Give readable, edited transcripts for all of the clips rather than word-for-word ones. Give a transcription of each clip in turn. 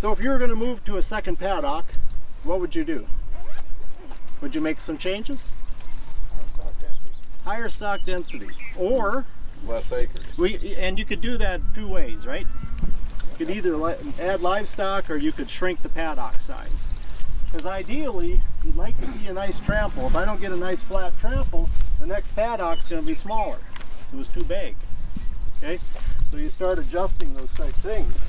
So if you were going to move to a second paddock, what would you do? Would you make some changes? Higher stock density, or less acreage. And you could do that two ways, right? You could either add livestock or you could shrink the paddock size. Because ideally, you'd like to see a nice trample. If I don't get a nice flat trample, the next paddock's going to be smaller. It was too big. Okay, so you start adjusting those type things.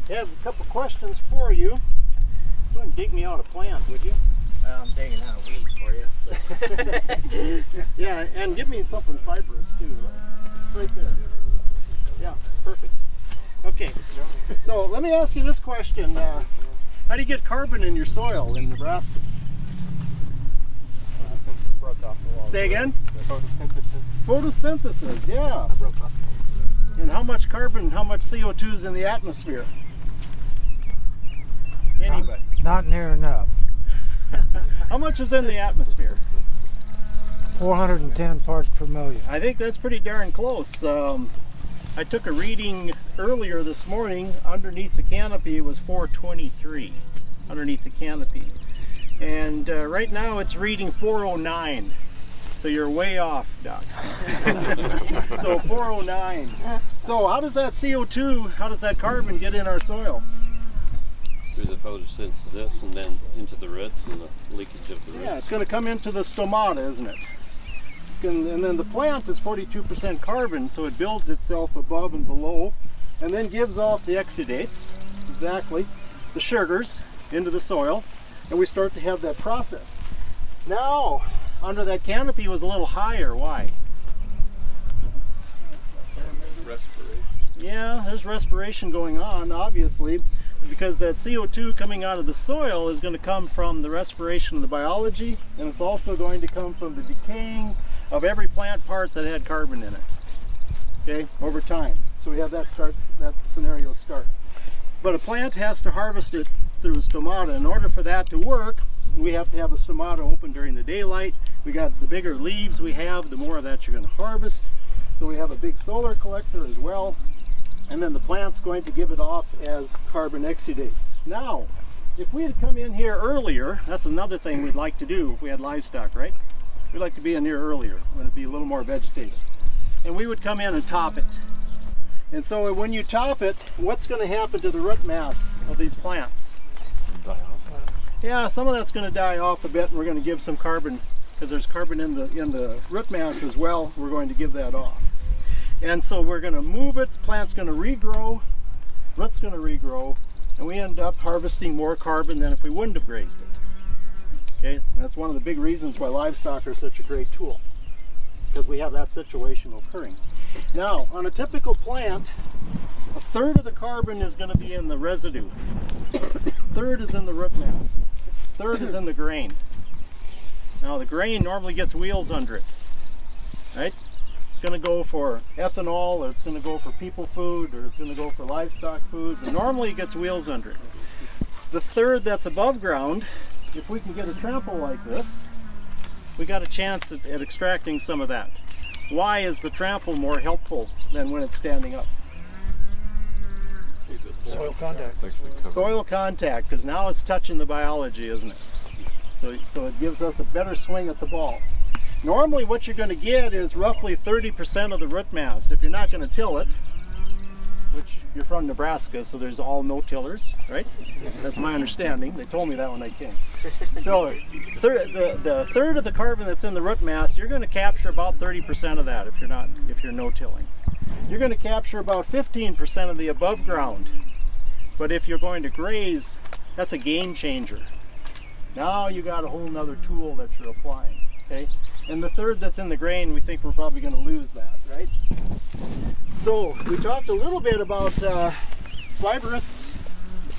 I have a couple questions for you. Go ahead and dig me out a plant, would you? I'm digging out a weed for you. Yeah, and give me something fibrous too. Right there. Yeah, perfect. Okay, so let me ask you this question. How do you get carbon in your soil in Nebraska? Broke off the wall. Say again? Photosynthesis. Photosynthesis, yeah. I broke off the wall. And how much carbon, how much CO2 is in the atmosphere? Anybody? Not near enough. How much is in the atmosphere? 410 parts per million. I think that's pretty darn close. I took a reading earlier this morning. Underneath the canopy it was 423 underneath the canopy. And right now it's reading 409. So you're way off, Doc. So 409. So how does that CO2, how does that carbon get in our soil? Through the photosynthesis and then into the roots and the leakage of the roots. Yeah, it's going to come into the stomata, isn't it? And then the plant is 42% carbon, so it builds itself above and below, and then gives off the exudates, exactly, the sugars into the soil, and we start to have that process. Now, under that canopy was a little higher. Why? Respiration. Yeah, there's respiration going on, obviously, because that CO2 coming out of the soil is going to come from the respiration of the biology, and it's also going to come from the decaying of every plant part that had carbon in it, okay, over time. So we have that scenario start. But a plant has to harvest it through a stomata. In order for that to work, we have to have a stomata open during the daylight. We got the bigger leaves we have, the more of that you're going to harvest. So we have a big solar collector as well, and then the plant's going to give it off as carbon exudates. Now, if we had come in here earlier, that's another thing we'd like to do if we had livestock, right? We'd like to be in here earlier when it'd be a little more vegetative. And we would come in and top it. And so when you top it, what's going to happen to the root mass of these plants? Die off. Yeah, some of that's going to die off a bit, and we're going to give some carbon, because there's carbon in the root mass as well. We're going to give that off. And so we're going to move it, the plant's going to regrow, root's going to regrow, and we end up harvesting more carbon than if we wouldn't have grazed it. Okay, and that's one of the big reasons why livestock are such a great tool, because we have that situation occurring. Now, on a typical plant, a third of the carbon is going to be in the residue, a third is in the root mass, a third is in the grain. Now, the grain normally gets wheels under it, right? It's going to go for ethanol, or it's going to go for people food, or it's going to go for livestock food, but normally it gets wheels under it. The third that's above ground, if we can get a trample like this, we got a chance at extracting some of that. Why is the trample more helpful than when it's standing up? Soil contact. Soil contact, because now it's touching the biology, isn't it? So it gives us a better swing at the ball. Normally what you're going to get is roughly 30% of the root mass. If you're not going to till it, which you're from Nebraska, so there's all no-tillers, right? That's my understanding. They told me that when I came. So the third of the carbon that's in the root mass, you're going to capture about 30% of that if you're no-tilling. You're going to capture about 15% of the above ground. But if you're going to graze, that's a game changer. Now you got a whole nother tool that you're applying, okay? And the third that's in the grain, we think we're probably going to lose that, right? So we talked a little bit about fibrous.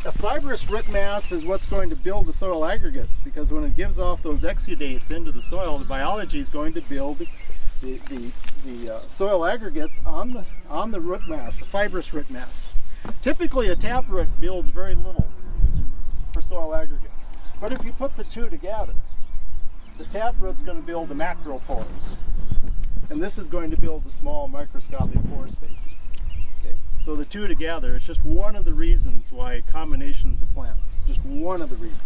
A fibrous root mass is what's going to build the soil aggregates, because when it gives off those exudates into the soil, the biology is going to build the soil aggregates on the root mass, the fibrous root mass. Typically a taproot builds very little for soil aggregates. But if you put the two together, the taproot's going to build the macropores, and this is going to build the small microscopic pore spaces. Okay, So the two together, it's just one of the reasons why combinations of plants, just one of the reasons.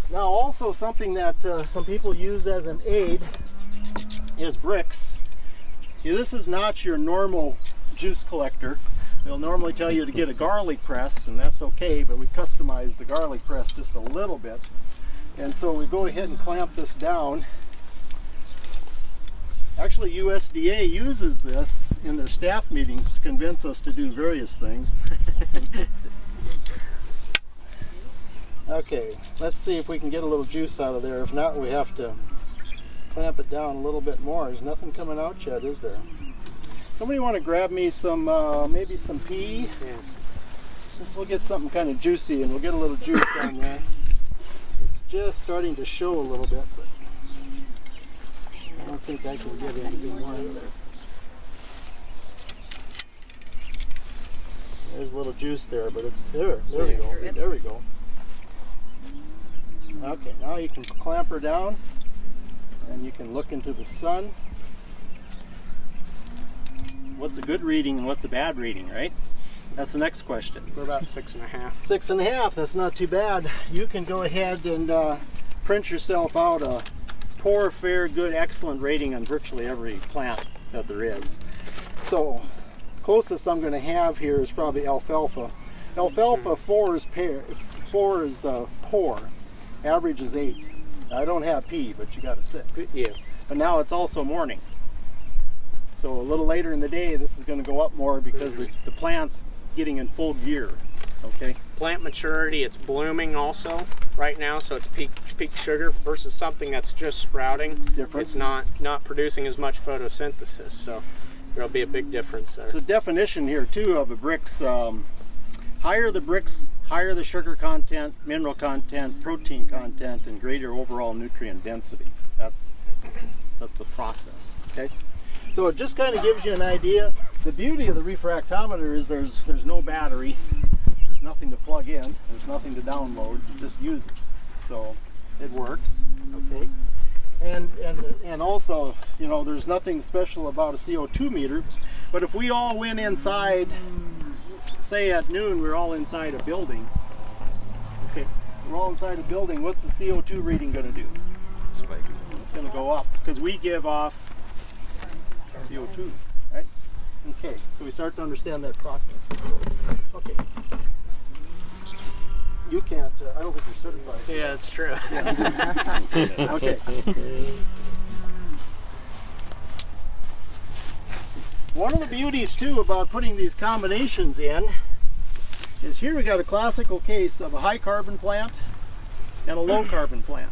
Now also something that some people use as an aid is bricks. This is not your normal juice collector. They'll normally tell you to get a garlic press, and that's okay, but we customize the garlic press just a little bit. And so we go ahead and clamp this down. Actually, USDA uses this in their staff meetings to convince us to do various things. Okay, let's see if we can get a little juice out of there. If not, we have to clamp it down a little bit more. There's nothing coming out yet, is there? Somebody want to grab me some, maybe some pea? Yes. We'll get something kind of juicy, and we'll get a little juice on there. It's just starting to show a little bit, but I don't think I can get anything more in there. There's a little juice there, but it's there. There we go. There we go. Okay, now you can clamp her down, and you can look into the sun. What's a good reading and what's a bad reading, right? That's the next question. We're about 6.5. 6.5, that's not too bad. You can go ahead and print yourself out a poor, fair, good, excellent rating on virtually every plant that there is. So, closest I'm going to have here is probably alfalfa. Alfalfa 4 is poor. Average is 8. I don't have pea, but you got a 6. Yeah. But now it's also morning. So a little later in the day, this is going to go up more because the plant's getting in full gear. Okay. Plant maturity, it's blooming also right now, so it's peak sugar versus something that's just sprouting. Difference. It's not producing as much photosynthesis, so there'll be a big difference there. So definition here too of the bricks, higher the bricks, higher the sugar content, mineral content, protein content, and greater overall nutrient density. That's the process. Okay. So it just kind of gives you an idea. The beauty of the refractometer is there's no battery, there's nothing to plug in, there's nothing to download. You just use it. So it works. Okay. And also, you know, there's nothing special about a CO2 meter. But if we all went inside, say at noon, we're all inside a building. Okay, we're all inside a building. What's the CO2 reading going to do? Spike. It's going to go up because we give off CO2, right? Okay, so we start to understand that process. Okay. You can't, I don't think you're certified. Yeah, that's true. Yeah. Okay. One of the beauties too about putting these combinations in is here we got a classical case of a high carbon plant and a low carbon plant.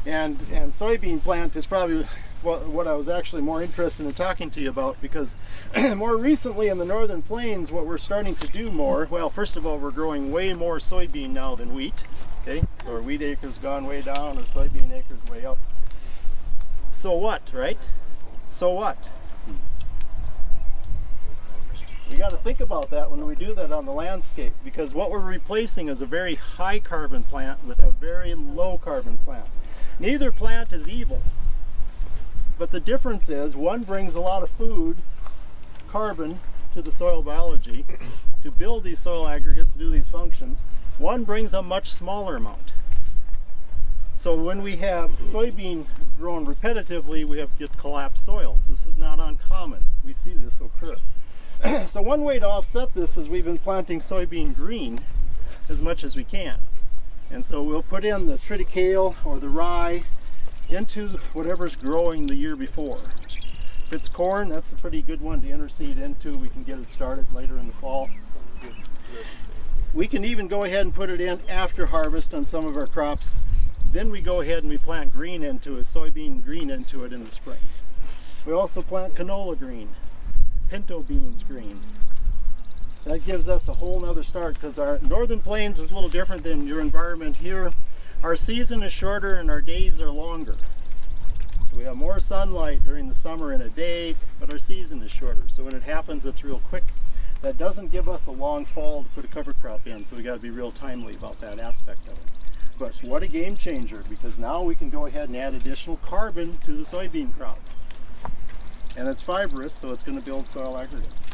And soybean plant is probably what I was actually more interested in talking to you about, because more recently in the northern plains what we're starting to do more, well, first of all, we're growing way more soybean now than wheat. Okay, so our wheat acres gone way down, our soybean acres way up. So what, right? So what? We got to think about that when we do that on the landscape, because what we're replacing is a very high carbon plant with a very low carbon plant. Neither plant is evil, but the difference is one brings a lot of food, carbon, to the soil biology to build these soil aggregates, do these functions. One brings a much smaller amount. So when we have soybean grown repetitively, we get collapsed soils. This is not uncommon. We see this occur. So one way to offset this is we've been planting soybean green as much as we can. And so we'll put in the triticale or the rye into whatever's growing the year before. If it's corn, that's a pretty good one to interseed into. We can get it started later in the fall. We can even go ahead and put it in after harvest on some of our crops. Then we go ahead and we plant green into it, soybean green into it in the spring. We also plant canola green, pinto beans green. That gives us a whole nother start, because our northern plains is a little different than your environment here. Our season is shorter and our days are longer. So we have more sunlight during the summer in a day, but our season is shorter. So when it happens, it's real quick. That doesn't give us a long fall to put a cover crop in, so we got to be real timely about that aspect of it. But what a game changer, because now we can go ahead and add additional carbon to the soybean crop. And it's fibrous, so it's going to build soil aggregates.